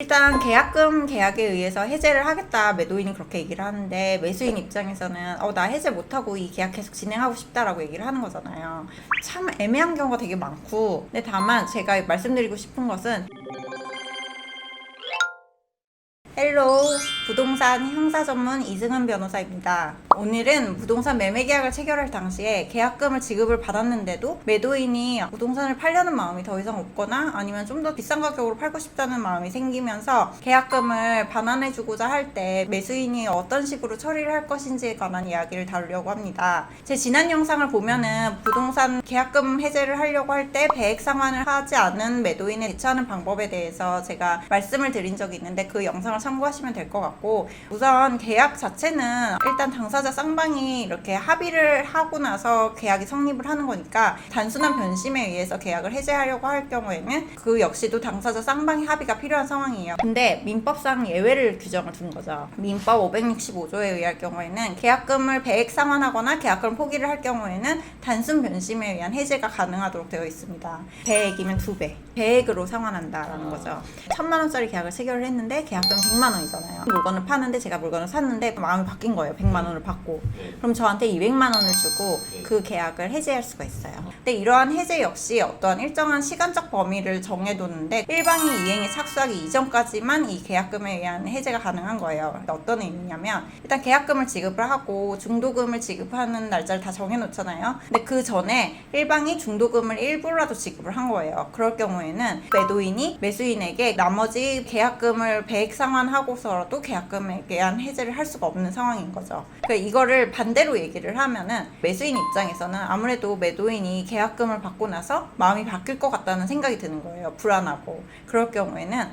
일단 계약금 계약에 의해서 해제를 하겠다, 매도인이 그렇게 얘기를 하는데 매수인 입장에서는 나 해제 못하고 이 계약 계속 진행하고 싶다라고 얘기를 하는 거잖아요. 참 애매한 경우가 되게 많고, 근데 다만 제가 말씀드리고 싶은 것은, 헬로우, 부동산 형사 전문 이승은 변호사입니다. 오늘은 부동산 매매 계약을 체결할 당시에 계약금을 지급을 받았는데도 매도인이 부동산을 팔려는 마음이 더 이상 없거나 아니면 좀 더 비싼 가격으로 팔고 싶다는 마음이 생기면서 계약금을 반환해주고자 할 때 매수인이 어떤 식으로 처리를 할 것인지에 관한 이야기를 다루려고 합니다. 제 지난 영상을 보면은 부동산 계약금 해제를 하려고 할 때 배액 상환을 하지 않은 매도인에 대처하는 방법에 대해서 제가 말씀을 드린 적이 있는데 그 영상을 참고하시면 될 것 같고, 우선 계약 자체는 일단 당사자 쌍방이 이렇게 합의를 하고 나서 계약이 성립을 하는 거니까 단순한 변심에 의해서 계약을 해제하려고 할 경우에는 그 역시도 당사자 쌍방의 합의가 필요한 상황이에요. 근데 민법상 예외를 규정을 둔 거죠. 민법 565조에 의할 경우에는 계약금을 배액 상환하거나 계약금 포기를 할 경우에는 단순 변심에 의한 해제가 가능하도록 되어 있습니다. 배액이면 2배, 배액으로 상환한다라는 거죠. 1000만 원짜리 계약을 체결을 했는데 계약금 100만 원이잖아요. 물건을 파는데 제가 물건을 샀는데 마음이 바뀐 거예요. 100만 원을 받고. 그럼 저한테 200만 원을 주고 그 계약을 해제할 수가 있어요. 근데 이러한 해제 역시 어떠한 일정한 시간적 범위를 정해뒀는데 일방이 이행에 착수하기 이전까지만 이 계약금에 의한 해제가 가능한 거예요. 어떤 의미냐면, 일단 계약금을 지급을 하고 중도금을 지급하는 날짜를 다 정해놓잖아요. 근데 그 전에 일방이 중도금을 일부라도 지급을 한 거예요. 그럴 경우에는 매도인이 매수인에게 나머지 계약금을 배액 상환하고서라도 계약금에 대한 해제를 할 수가 없는 상황인 거죠. 그러니까 이거를 반대로 얘기를 하면은 매수인 입장에서는 아무래도 매도인이 계약금을 받고 나서 마음이 바뀔 것 같다는 생각이 드는 거예요. 불안하고. 그럴 경우에는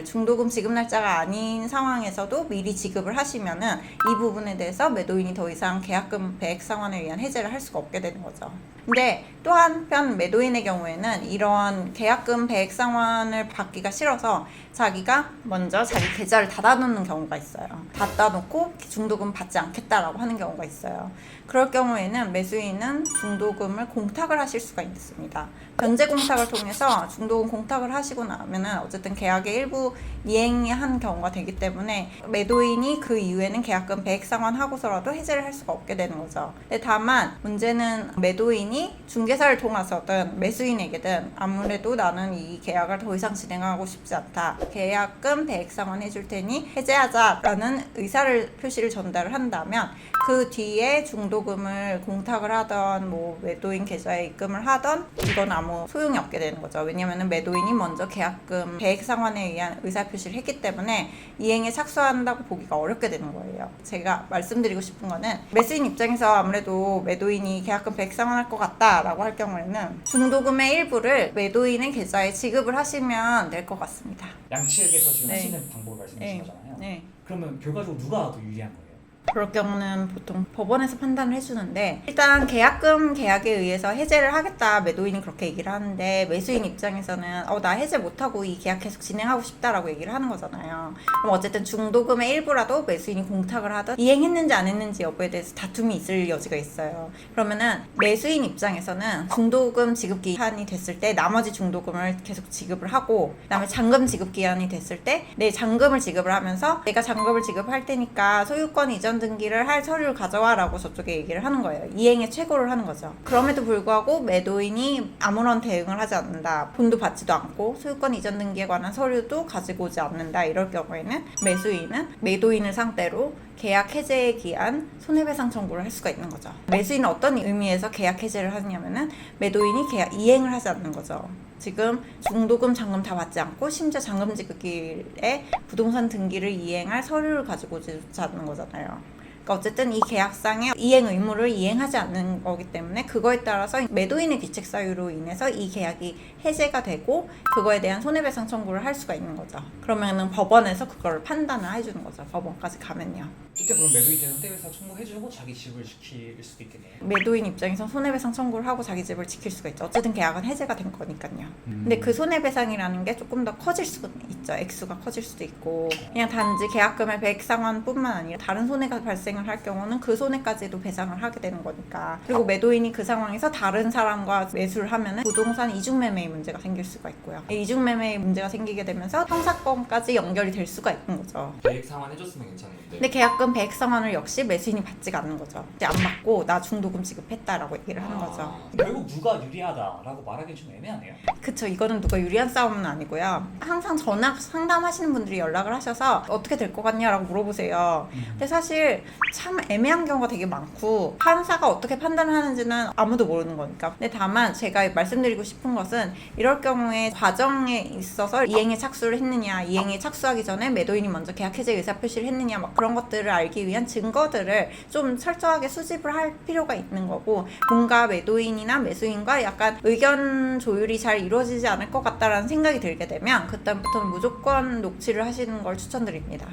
중도금 지급 날짜가 아닌 상황에서도 미리 지급을 하시면은 이 부분에 대해서 매도인이 더 이상 계약금 배액 상환에 의한 해제를 할 수가 없게 되는 거죠. 근데 또 한편 매도인의 경우에는 이러한 계약금 배액 상환을 받기가 싫어서 자기가 먼저 자기 계좌를 닫아놓는 경우가 있어요. 닫아놓고 중도금 받지 않겠다라고 하는 경우가 있어요. 그럴 경우에는 매수인은 중도금을 공탁을 하실 수가 있습니다. 변제 공탁을 통해서 중도금 공탁을 하시고 나면은 어쨌든 계약의 일부 이행한 경우가 되기 때문에 매도인이 그 이후에는 계약금 배액 상환하고서라도 해제를 할 수가 없게 되는 거죠. 근데 다만 문제는 매도인이 중개사를 통해서든 매수인에게든 아무래도 나는 이 계약을 더 이상 진행하고 싶지 않다, 계약금 배액 상환 해줄 테니 해제하자라는 의사를 표시를 전달을 한다면 그 뒤에 중도금을 공탁을 하던 매도인 계좌에 입금을 하던 이건 아무 소용이 없게 되는 거죠. 왜냐하면 매도인이 먼저 계약금 배액 상환에 의한 의사표시를 했기 때문에 이행에 착수한다고 보기가 어렵게 되는 거예요. 제가 말씀드리고 싶은 거는, 매수인 입장에서 아무래도 매도인이 계약금 배액 상환할 것 같다라고 할 경우에는 중도금의 일부를 매도인의 계좌에 지급을 하시면 될 것 같습니다. 양측에서 지금 하시는 방법을 말씀하신 거잖아요. 네. 그러면 결과적으로 누가 더 유리한 거예요? 그럴 경우는 보통 법원에서 판단을 해주는데, 일단 계약금 계약에 의해서 해제를 하겠다, 매도인이 그렇게 얘기를 하는데 매수인 입장에서는 나 해제 못하고 이 계약 계속 진행하고 싶다라고 얘기를 하는 거잖아요. 그럼 어쨌든 중도금의 일부라도 매수인이 공탁을 하든 이행했는지 안 했는지 여부에 대해서 다툼이 있을 여지가 있어요. 그러면은 매수인 입장에서는 중도금 지급 기한이 됐을 때 나머지 중도금을 계속 지급을 하고, 그다음에 잔금 지급 기한이 됐을 때 내 잔금을 지급을 하면서 내가 잔금을 지급할 테니까 소유권 이전 등기를 할 서류를 가져와 라고 저쪽에 얘기를 하는 거예요. 이행에 최고를 하는 거죠. 그럼에도 불구하고 매도인이 아무런 대응을 하지 않는다, 돈도 받지도 않고 소유권 이전 등기에 관한 서류도 가지고 오지 않는다, 이럴 경우에는 매수인은 매도인을 상대로 계약 해제에 기한 손해배상 청구를 할 수가 있는 거죠. 매수인은 어떤 의미에서 계약 해제를 하냐면은 매도인이 계약 이행을 하지 않는 거죠. 지금 중도금, 잔금 다 받지 않고 심지어 잔금 지급기일에 부동산 등기를 이행할 서류를 가지고 오지 않는 거잖아요. 그러니까 어쨌든 이 계약상의 이행 의무를 이행하지 않는 거기 때문에 그거에 따라서 매도인의 귀책 사유로 인해서 이 계약이 해제가 되고 그거에 대한 손해배상 청구를 할 수가 있는 거죠. 그러면은 법원에서 그걸 판단을 해주는 거죠. 법원까지 가면요. 그때 그럼 매도인한테 손해배상 청구해주고 자기 집을 지킬 수도 있겠네요. 매도인 입장에서 손해배상 청구를 하고 자기 집을 지킬 수가 있죠. 어쨌든 계약은 해제가 된 거니까요. 근데 그 손해배상이라는 게 조금 더 커질 수가 있죠. 액수가 커질 수도 있고 그냥 단지 계약금의 100상환 뿐만 아니라 다른 손해가 발생을 할 경우는 그 손해까지도 배상을 하게 되는 거니까. 그리고 매도인이 그 상황에서 다른 사람과 매수를 하면은 부동산 이중매매의 문제가 생길 수가 있고요. 이중매매의 문제가 생기게 되면서 형사건까지 연결이 될 수가 있는 거죠. 계획 상환 해줬으면 괜찮은데. 근데 계약금 100상환을 역시 매수인이 받지가 않는 거죠. 이제 안 받고 나 중도금 지급했다라고 얘기를 하는 거죠. 결국 누가 유리하다라고 말하기 좀 애매하네요. 그쵸, 이거는 누가 유리한 싸움은 아니고요. 항상 전화 상담하시는 분들이 연락을 하셔서 어떻게 될 것 같냐라고 물어보세요. 근데 사실 참 애매한 경우가 되게 많고 판사가 어떻게 판단을 하는지는 아무도 모르는 거니까. 근데 다만 제가 말씀드리고 싶은 것은 이럴 경우에 과정에 있어서 이행에 착수를 했느냐, 이행에 착수하기 전에 매도인이 먼저 계약 해제 의사 표시를 했느냐, 막 그런 것들을 알기 위한 증거들을 좀 철저하게 수집을 할 필요가 있는 거고, 뭔가 매도인이나 매수인과 약간 의견 조율이 잘 이루어지지 않을 것 같다라는 생각이 들게 되면 그때부터는 무조건 녹취를 하시는 걸 추천드립니다.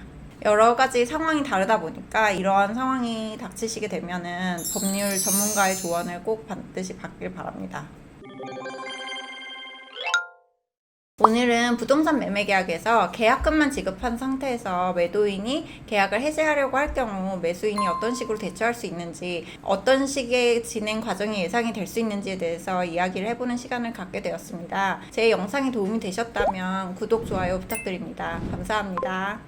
여러 가지 상황이 다르다 보니까 이러한 상황이 닥치시게 되면은 법률 전문가의 조언을 꼭 반드시 받길 바랍니다. 오늘은 부동산 매매 계약에서 계약금만 지급한 상태에서 매도인이 계약을 해지하려고 할 경우 매수인이 어떤 식으로 대처할 수 있는지, 어떤 식의 진행 과정이 예상이 될 수 있는지에 대해서 이야기를 해보는 시간을 갖게 되었습니다. 제 영상이 도움이 되셨다면 구독, 좋아요 부탁드립니다. 감사합니다.